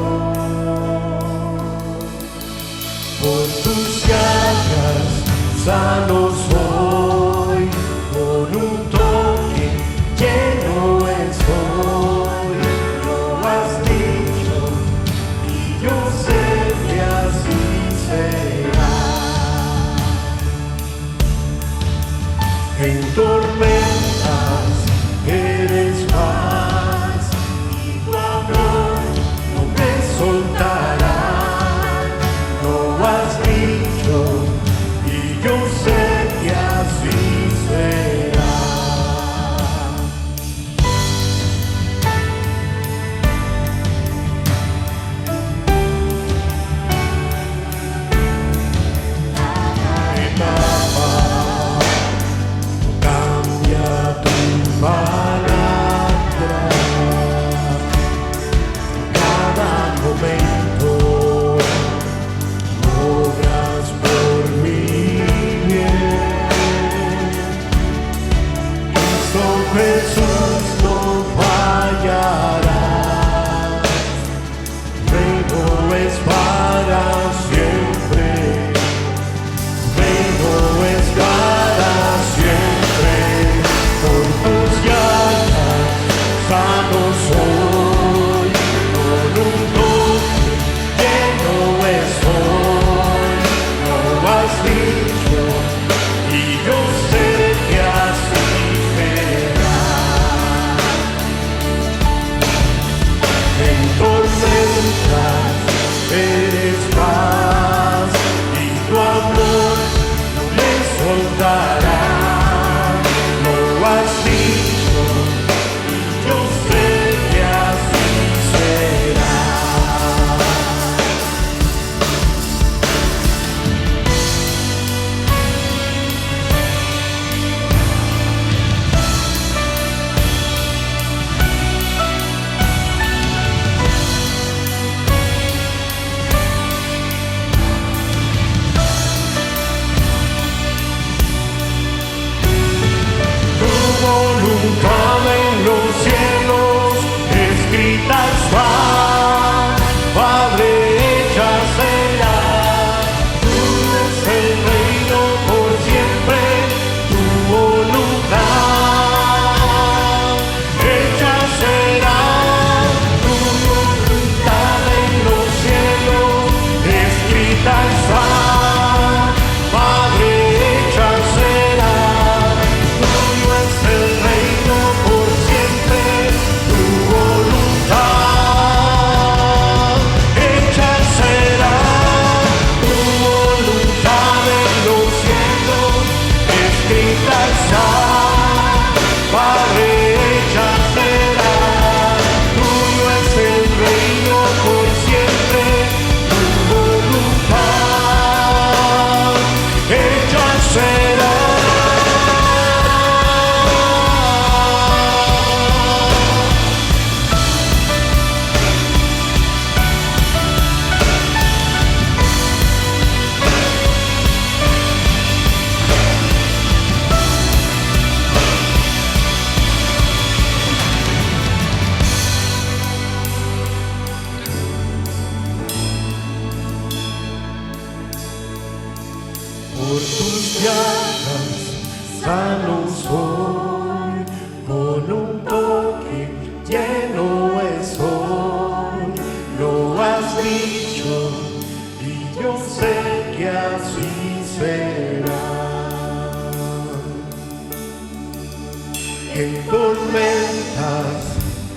Por tus llagas sano soy,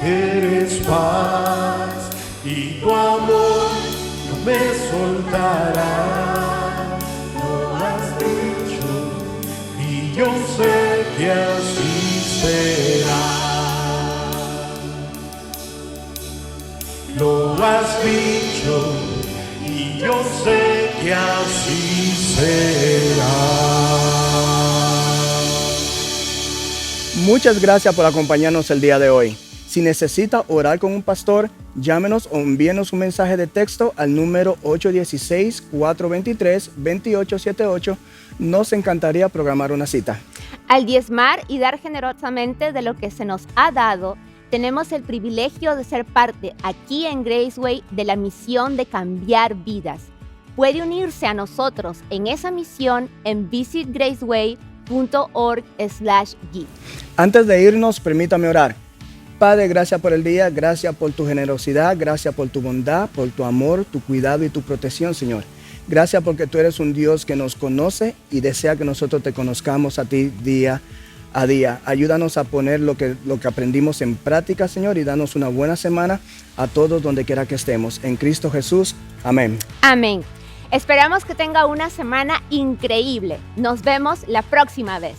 eres paz y tu amor no me soltará. Lo has dicho y yo sé que así será. Lo has dicho y yo sé que así será. Muchas gracias por acompañarnos el día de hoy. Si necesita orar con un pastor, llámenos o envíenos un mensaje de texto al número 816-423-2878. Nos encantaría programar una cita. Al diezmar y dar generosamente de lo que se nos ha dado, tenemos el privilegio de ser parte aquí en Graceway de la misión de cambiar vidas. Puede unirse a nosotros en esa misión en visitgraceway.org/give. Antes de irnos, permítame orar. Padre, gracias por el día, gracias por tu generosidad, gracias por tu bondad, por tu amor, tu cuidado y tu protección, Señor. Gracias porque tú eres un Dios que nos conoce y desea que nosotros te conozcamos a ti día a día. Ayúdanos a poner lo que aprendimos en práctica, Señor, y danos una buena semana a todos donde quiera que estemos. En Cristo Jesús. Amén. Amén. Esperamos que tenga una semana increíble. Nos vemos la próxima vez.